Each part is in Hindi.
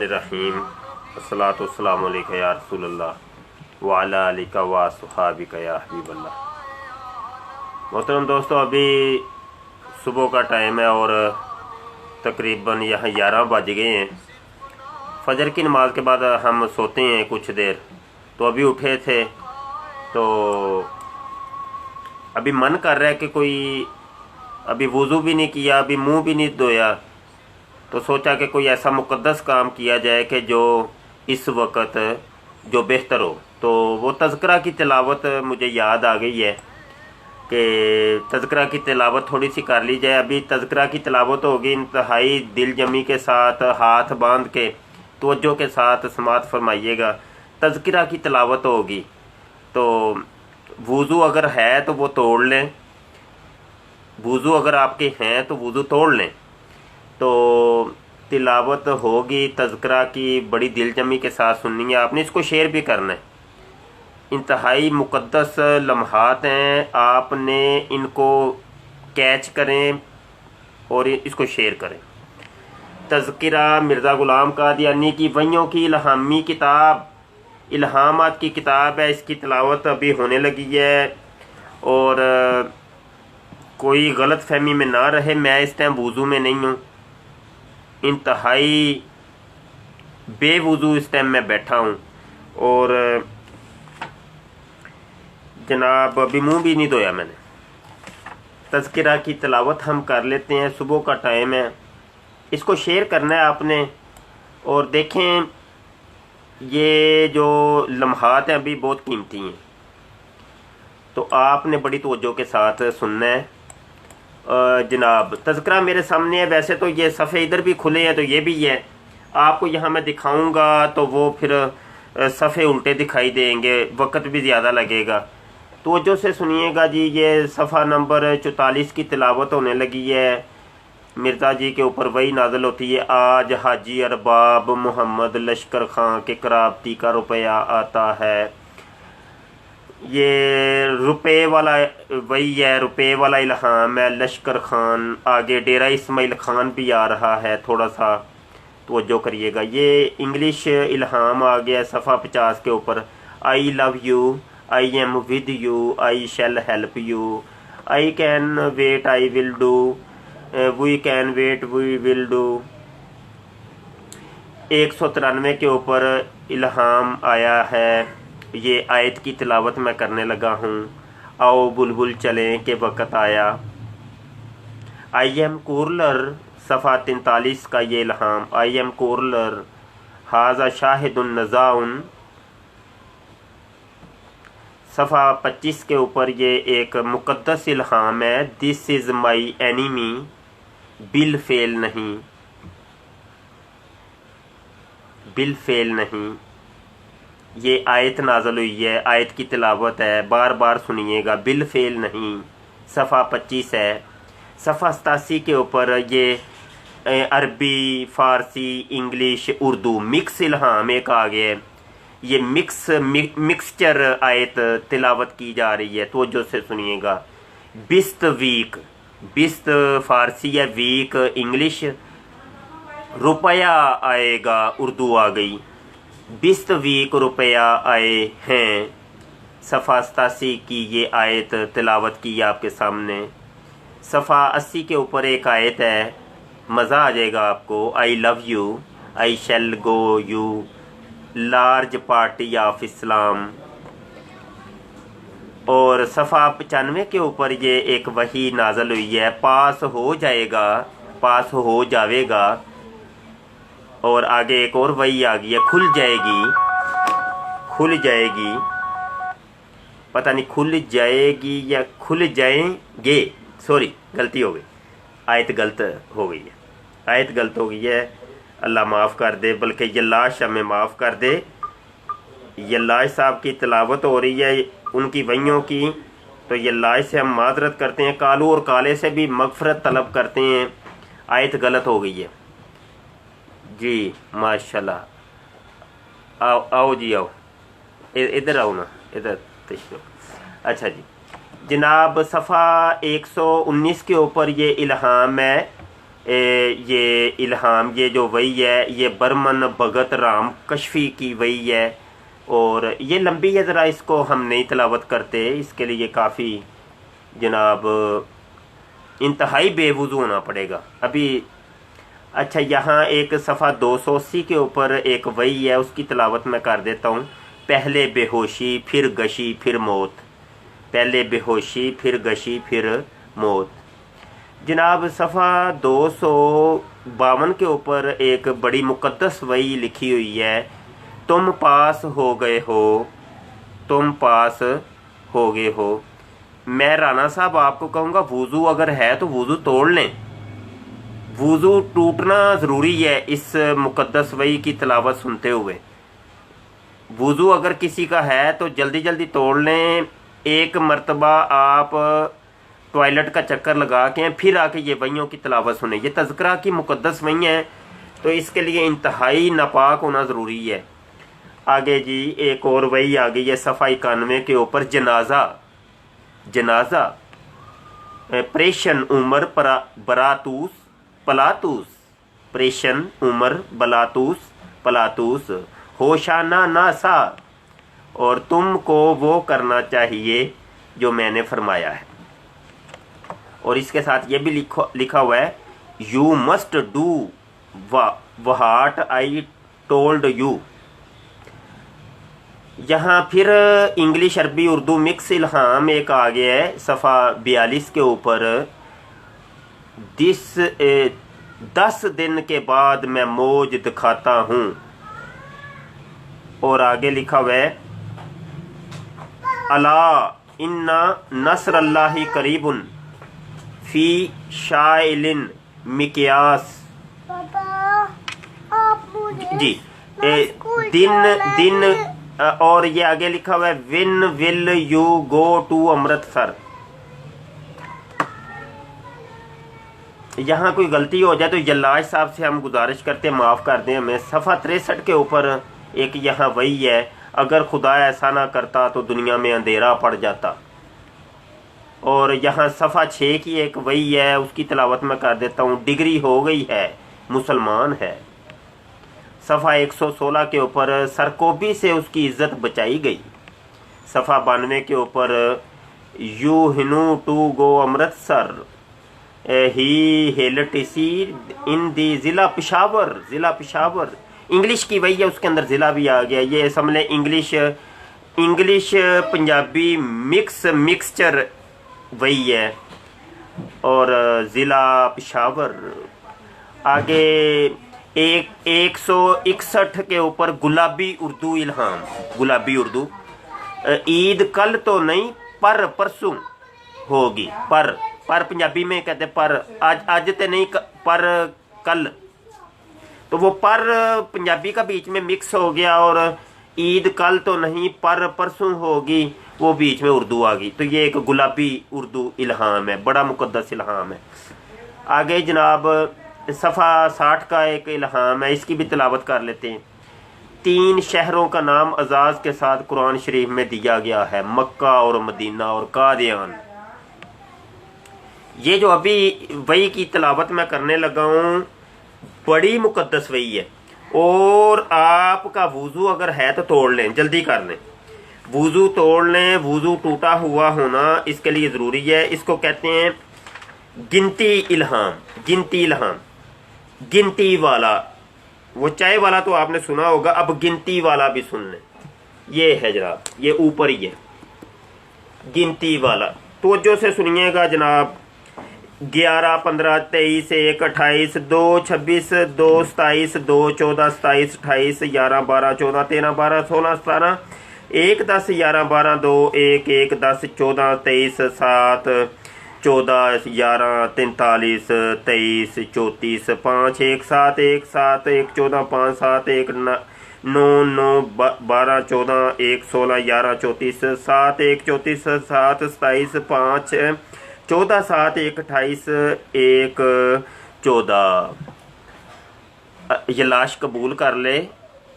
बिस्मिल्लाहिर्रहमानिर्रहीम। अस्सलातु वस्सलामु अलैका या रसूलल्लाह व अला आलिका व सुहाबिका या हबीबल्लाह। मोहतरम दोस्तों, अभी सुबह का टाइम है और तकरीबन यहाँ 11 बज गए हैं। फजर की नमाज के बाद हम सोते हैं कुछ देर, तो अभी उठे थे तो अभी मन कर रहा है कि कोई अभी वुज़ू भी नहीं किया, अभी मुंह भी नहीं धोया, तो सोचा कि कोई ऐसा मुक़द्दस काम किया जाए कि जो इस वक्त जो बेहतर हो। तो वो तज़किरा की तिलावत मुझे याद आ गई है कि तज़किरा की तिलावत थोड़ी सी कर ली जाए। अभी तज़किरा की तिलावत होगी इंतहाई दिल जमी के साथ, हाथ बांध के तवज्जो के साथ समात फरमाइएगा। तज़किरा की तिलावत होगी तो वुज़ू अगर है तो वो तोड़ लें, वुज़ू अगर आपके हैं तो वुज़ू तोड़ लें। तो तिलावत होगी तज़किरा की, बड़ी दिलजमी के साथ सुननी है आपने, इसको शेयर भी करना है। इंतहाई मुक़द्दस लम्हात हैं, आपने इनको कैच करें और इसको शेयर करें। तज़किरा मिर्ज़ा ग़ुलाम क़ादियानी की वहियों की इल्हामी किताब, इल्हामात की किताब है। इसकी तिलावत अभी होने लगी है और कोई गलत फहमी में ना रहे, मैं इस टाइम वुज़ू में नहीं हूँ, इंतहाई बेवुज़ू इस टाइम मैं बैठा हूँ और जनाब अभी मुंह भी नहीं धोया मैंने। तज़किरा की तिलावत हम कर लेते हैं, सुबह का टाइम है, इसको शेयर करना है आपने। और देखें ये जो लम्हात हैं अभी बहुत कीमती हैं, तो आपने बड़ी तवज्जो के साथ सुनना है। जनाब तज़किरा मेरे सामने है, वैसे तो ये सफ़े इधर भी खुले हैं तो ये भी है, आपको यहाँ मैं दिखाऊंगा तो वो फिर सफ़े उल्टे दिखाई देंगे, वक्त भी ज़्यादा लगेगा। तवज्जो से सुनिएगा जी। ये सफ़ा नंबर 44 की तिलावत होने लगी है। मिर्ज़ा जी के ऊपर वही नाज़िल होती है, आज हाजी अरबाब मोहम्मद लश्कर खां के कराबती का रुपया आता है। ये रुपए वाला वही है, रुपए वाला इल्हाम है, लश्कर खान, आगे डेरा इस्माइल खान भी आ रहा है, थोड़ा सा तवज्जो करिएगा। ये इंग्लिश इल्हाम आ गया सफ़ा 50 के ऊपर। I love you, I am with you, I shall help you, I can wait, I will do, we can wait, we will do. 193 के ऊपर इल्हाम आया है। ये आयत की तिलावत मैं करने लगा हूँ। आओ बुलबुल चलें के वक़्त आया। आई एम कूलर सफ़ा 43 का ये इल्हाम, आई एम कूलर हाजा शाहिदुन नज़ाउन। सफ़ा 25 के ऊपर ये एक मुक़द्दस इल्हाम है, this is my enemy, bill fail नहीं, बिल फेल नहीं। ये आयत नाज़िल हुई है, आयत की तिलावत है, बार बार सुनिएगा, बिल फेल नहीं। सफ़ा 25 है। सफ़ा 87 के ऊपर ये अरबी, फ़ारसी, इंग्लिश, उर्दू मिक्स इल्हाम एक आ गया है। ये मिक्सचर आयत तिलावत की जा रही है, तो जो से सुनिएगा। बिस्त वीक, बिस्त फ़ारसी है, वीक इंग्लिश, रुपया आएगा उर्दू आ गई। 20 वीक रुपया आए हैं। सफ़ा 87 की ये आयत तिलावत की आपके सामने। सफ़ा 80 के ऊपर एक आयत है, मज़ा आ जाएगा आपको। I love you, I shall go you, large party of Islam. और सफ़ा 95 के ऊपर ये एक वही नाज़िल हुई है, पास हो जाएगा, पास हो जाएगा। और आगे एक और वही आ गई है, खुल जाएगी, खुल जाएगी, पता नहीं खुल जाएगी या खुल जाएंगे, सॉरी गलती हो गई, आयत गलत हो गई है, आयत गलत हो गई है, अल्लाह माफ़ कर दे, बल्कि यल्लाश हमें माफ़ कर दे। यल्लाश साहब की तिलावत हो रही है उनकी वहियों की, तो यल्लाश से हम माजरत करते हैं, कालू और काले से भी मगफरत तलब करते हैं। आयत गलत हो गई है जी, माशाल्लाह। आओ आओ जी, आओ इधर आओ ना, इधर तशरीफ। अच्छा जी जनाब, सफ़ा 119 के ऊपर ये इल्हाम है, ये इल्हाम, ये जो वही है, ये बर्मन भगत राम कशफी की वही है। और ये लंबी है, ज़रा इसको हम नहीं तिलावत करते, इसके लिए काफ़ी जनाब इंतहाई बेवुज़ू होना पड़ेगा अभी। अच्छा, यहाँ एक सफ़ा 280 के ऊपर एक वही है, उसकी तिलावत मैं कर देता हूँ। पहले बेहोशी फिर गशी फिर मौत, पहले बेहोशी फिर गशी फिर मौत। जनाब सफ़ा 252 के ऊपर एक बड़ी मुक़द्दस वही लिखी हुई है, तुम पास हो गए हो, तुम पास हो गए हो। मैं राना साहब आपको कहूँगा, वुज़ू अगर है तो वुज़ू तोड़ लें, वुज़ू टूटना ज़रूरी है इस मुक़द्दस वही की तिलावत सुनते हुए। वुज़ू अगर किसी का है तो जल्दी जल्दी तोड़ लें। एक मर्तबा आप टॉयलेट का चक्कर लगा के फिर आके ये वहियों की तिलावत सुने। ये तज़किरा की मुक़द्दस वही हैं, तो इसके लिए इंतहाई नापाक होना ज़रूरी है। आगे जी एक और वही आ गई है सफ़ा 91 के ऊपर, जनाजा, जनाजा प्रेशन उमर बरातूस पलातूस, प्रेशन उमर बलातूस पलातूस, होशाना नासा, और तुमको वो करना चाहिए जो मैंने फरमाया है। और इसके साथ ये भी लिखा हुआ है, you must do what I told you. यहाँ फिर इंग्लिश अरबी उर्दू मिक्स इल्हाम एक आ गया है सफ़ा 42 के ऊपर, 10 दिन के बाद मैं मौज दिखाता हूँ। और आगे लिखा हुआ है, अला इन्ना नस्रल्लाहि करीबुन फी शाइलिन मिक्यास। जी दिन और ये आगे लिखा हुआ है, when will you go to Amritsar. यहाँ कोई गलती हो जाए तो जल्लाज साहब से हम गुजारिश करते हैं माफ़ कर दें हमें। सफ़ा 63 के ऊपर एक यहाँ वही है, अगर खुदा ऐसा ना करता तो दुनिया में अंधेरा पड़ जाता। और यहाँ सफ़ा 6 की एक वही है, उसकी तिलावत में कर देता हूँ, डिग्री हो गई है मुसलमान है। सफ़ा 116 के ऊपर, सरकोबी से उसकी इज्जत बचाई गई। सफ़ा 92 के ऊपर, यू हिनू टू गो अमृतसर, ही हेलटिसी इन दी ज़िला पेशावर, ज़िला पेशावर। इंग्लिश की वही है, उसके अंदर ज़िला भी आ गया। ये समझ लें इंग्लिश पंजाबी मिक्सचर वही है। और ज़िला पेशावर। आगे 161 के ऊपर गुलाबी उर्दू इल्हाम, गुलाबी उर्दू, ईद कल तो नहीं पर परसों होगी। पर पंजाबी में कहते पर, आज ते नहीं पर कल, तो वो पर पंजाबी का बीच में मिक्स हो गया। और ईद कल तो नहीं पर परसों होगी, वो बीच में उर्दू आ गई। तो ये एक गुलाबी उर्दू इल्हाम है, बड़ा मुकद्दस इल्हाम है। आगे जनाब सफ़ा 60 का एक इल्हाम है, इसकी भी तिलावत कर लेते हैं। 3 शहरों का नाम अजाज़ के साथ कुरान शरीफ में दिया गया है, मक्का और मदीना और कादियान। ये जो अभी वही की तिलावत मैं करने लगा हूँ, बड़ी मुकद्दस वही है। और आपका वुज़ू अगर है तो तोड़ लें, जल्दी कर लें, वुज़ू तोड़ लें। वुज़ू टूटा हुआ होना इसके लिए ज़रूरी है। इसको कहते हैं गिनती इल्हाम, गिनती इल्हाम, गिनती वाला। वो चाय वाला तो आपने सुना होगा, अब गिनती वाला भी सुन लें। ये है जनाब, ये ऊपर ही है गिनती वाला, तवज्जो से सुनिएगा जनाब। 11, 15, 23, 1, 28, 2, 26, 2, 27, 2, 14, 27, 28, 11, 12, 14, 13, 12, 16, 17, 1, 10, 11, 12, 2, 1, 1, 10, 14, 23, 7, 14, 11, 43, 23, 34, 5, 1, 7, 1, 7, 1, 14, 5, 7, 1, 9, 9, 12, 14, 1, 16, 11, 34, 7, 1, 34, 7, 27, 5, 14, 7, 1, 28, 1, 14। ये लाश कबूल कर ले,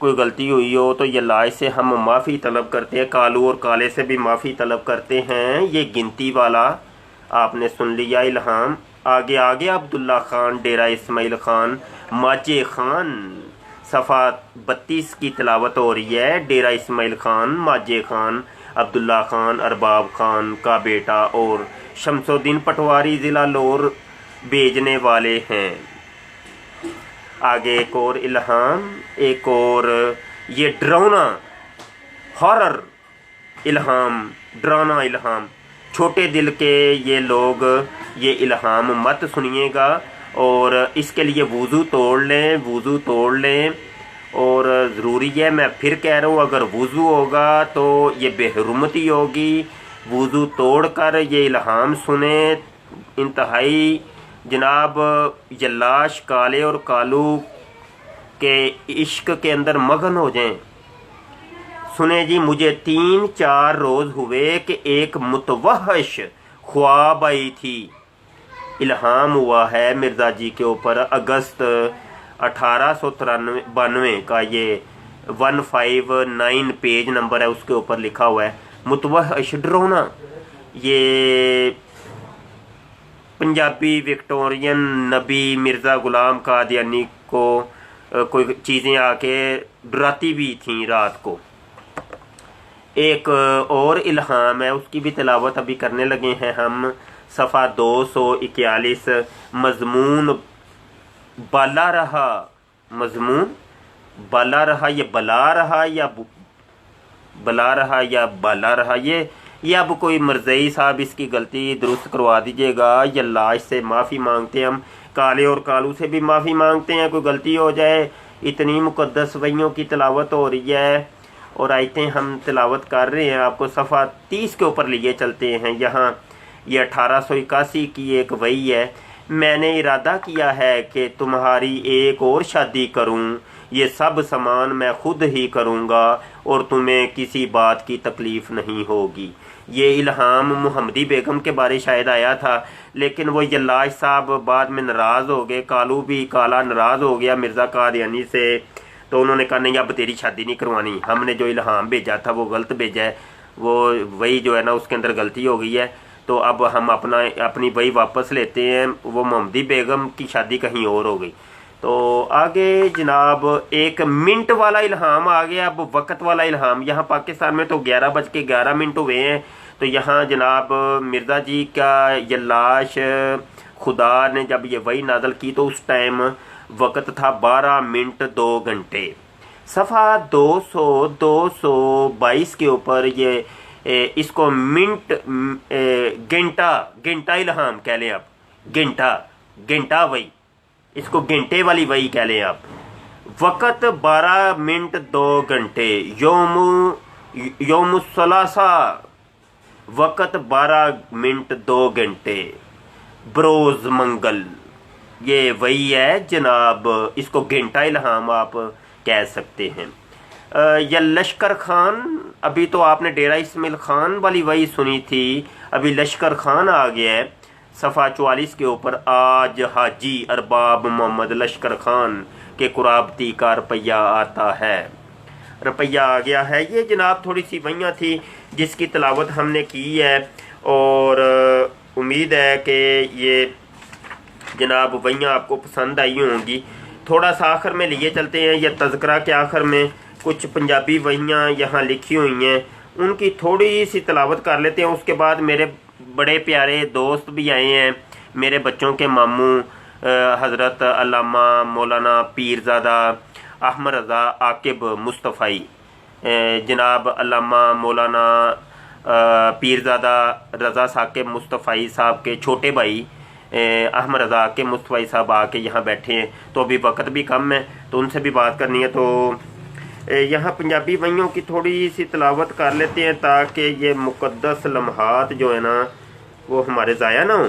कोई गलती हुई हो तो ये लाश से हम माफ़ी तलब करते हैं, कालू और काले से भी माफ़ी तलब करते हैं। ये गिनती वाला आपने सुन लिया इल्हाम। आगे आ गया अब्दुल्ला खान, डेरा इस्माइल खान, माजे खान। सफ़ा 32 की तिलावत हो रही है। डेरा इस्माइल खान, माजे खान, अब्दुल्ला खान अरबाब खान का बेटा और शमसुद्दीन पटवारी ज़िला लाहौर भेजने वाले हैं। आगे एक और इल्हाम, एक और ये डरावना हॉरर इल्हाम, डराना इल्हाम। छोटे दिल के ये लोग ये इल्हाम मत सुनिएगा और इसके लिए वुज़ू तोड़ लें, वुज़ू तोड़ लें। और ज़रूरी है, मैं फिर कह रहा हूँ, अगर वुज़ू होगा तो ये बेहरुमती होगी। वुज़ू तोड़ कर ये इल्हाम सुने। इंतहाई जनाब यल्लाश काले और कालू के इश्क के अंदर मगन हो जाएं। सुने जी, मुझे 3-4 रोज़ हुए कि एक मुतवहश ख्वाब आई थी। इल्हाम हुआ है मिर्ज़ा जी के ऊपर अगस्त 1892 का, ये 159 पेज नंबर है, उसके ऊपर लिखा हुआ है मुतवहश डरावना। ये पंजाबी विक्टोरियन नबी मिर्ज़ा गुलाम कादियानी को कोई चीज़ें आके डराती भी थीं रात को। एक और इल्हाम है, उसकी भी तिलावत अभी करने लगे हैं हम। सफ़ा 241, मज़मून बाला रहा, मज़मून बाला रहा, ये बला रहा या बला रहा या बाला रहा, ये अब कोई मरज़ई साहब इसकी गलती दुरुस्त करवा दीजिएगा। यल्लाश से माफ़ी मांगते हैं हम, काले और कालू से भी माफ़ी मांगते हैं, कोई गलती हो जाए। इतनी मुक़द्दस वहियों की तिलावत हो रही है और आयतें हम तिलावत कर रहे हैं। आपको सफ़ा 30 के ऊपर लिए चलते हैं। यहाँ ये 1881 की एक वही है। मैंने इरादा किया है कि तुम्हारी एक और शादी करूं, ये सब सामान मैं खुद ही करूंगा और तुम्हें किसी बात की तकलीफ़ नहीं होगी। ये इल्हाम मुहम्मदी बेगम के बारे शायद आया था, लेकिन वो यल्लाश साहब बाद में नाराज़ हो गए। कालू भी काला नाराज़ हो गया मिर्ज़ा कादियानी से, तो उन्होंने कहा नहीं अब तेरी शादी नहीं करवानी, हमने जो इल्हाम भेजा था वो गलत भेजा है, वो वही जो है ना उसके अंदर गलती हो गई है, तो अब हम अपनी वही वापस लेते हैं। वो मोहम्मदी बेगम की शादी कहीं और हो गई। तो आगे जनाब 1 मिनट वाला इल्हाम आ गया। अब वक्त वाला इल्हाम, यहाँ पाकिस्तान में तो 11:11 हुए हैं। तो यहाँ जनाब मिर्ज़ा जी का यल्लाश खुदा ने जब ये वही नाज़ल की तो उस टाइम वक़्त था 12 मिनट 2 घंटे। सफ़ा 222 के ऊपर ये इसको मिनट घंटा इल्हाम कह लें आप, घंटा वही, इसको घंटे वाली वही कह लें आप। वक़्त 12 मिनट 2 घंटे। यौमुस्सलासा, वक़्त 12 मिनट 2 घंटे। बरोज़ मंगल, ये वही है जनाब, इसको घंटा इल्हाम आप कह सकते हैं। या लश्कर खान, अभी तो आपने डेरा इस्माइल खान वाली वही सुनी थी, अभी लश्कर खान आ गया है सफ़ा 44 के ऊपर। आज हाजी अरबाब मोहम्मद लश्कर खान के कुराबती का रुपया आता है, रुपया आ गया है। ये जनाब थोड़ी सी वहियाँ थी जिसकी तिलावत हमने की है और उम्मीद है कि ये जनाब वहियाँ आपको पसंद आई होंगी। थोड़ा सा आखिर में लिए चलते हैं, या तज़किरा के आखिर में कुछ पंजाबी वहियाँ यहाँ लिखी हुई हैं, उनकी थोड़ी सी तिलावत कर लेते हैं। उसके बाद मेरे बड़े प्यारे दोस्त भी आए हैं, मेरे बच्चों के मामू हज़रत अल्लामा मौलाना पीरज़ादा अहमद रज़ा आकिब मुस्तफ़ाई, जनाब अल्लामा मौलाना पीरज़ादा रज़ा साकिब मुस्तफ़ाई साहब के छोटे भाई अहमद रज़ा के मुस्तफ़ाई साहब आके यहाँ बैठे हैं। तो अभी वक्त भी कम है तो उनसे भी बात करनी है, तो यहाँ पंजाबी वहियों की थोड़ी सी तिलावत कर लेते हैं ताकि ये मुक़द्दस लम्हात जो है ना वो हमारे ज़ाया ना हो।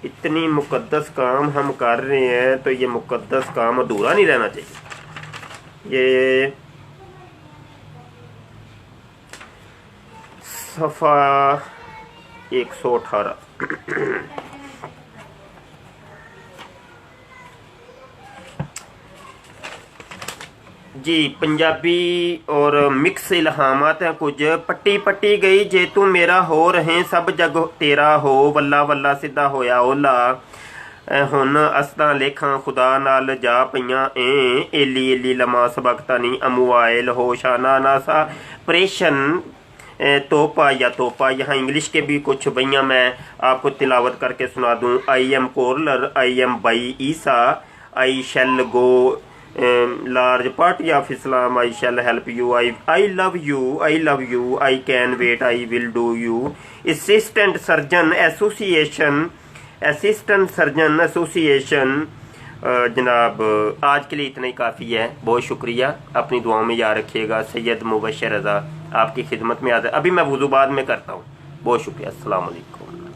इतनी मुक़द्दस काम हम कर रहे हैं तो ये मुक़द्दस काम अधूरा नहीं रहना चाहिए। ये सफ़ा 118 जी पंजाबी और मिक्स इल्हामात हैं कुछ। पट्टी पट्टी गई जे तू मेरा हो रहे सब जग तेरा हो, वल्ला वल्ला सिद्धा होया ओला, हुन असदा लेखां खुदा नाल जा पईयां एली एली लमा सबकता नी अमुआइल होशाना नासा प्रेशन तोपा या तोपा। यहाँ इंग्लिश के भी कुछ भैया मैं आपको तिलावत करके सुना दूँ। आई एम कोरलर, I am by Isa, I shall go large party of Islam, I shall help you, I love you, I love you, I can wait, I will do you. Assistant surgeon association, assistant surgeon association. जनाब आज के लिए इतना ही काफ़ी है। बहुत शुक्रिया, अपनी दुआओं में याद रखिएगा। सैयद मुबशर रज़ा आपकी खिदमत में आता है। अभी मैं वुज़ू बाद में करता हूँ। बहुत शुक्रिया। अस्सलाम वालेकुम।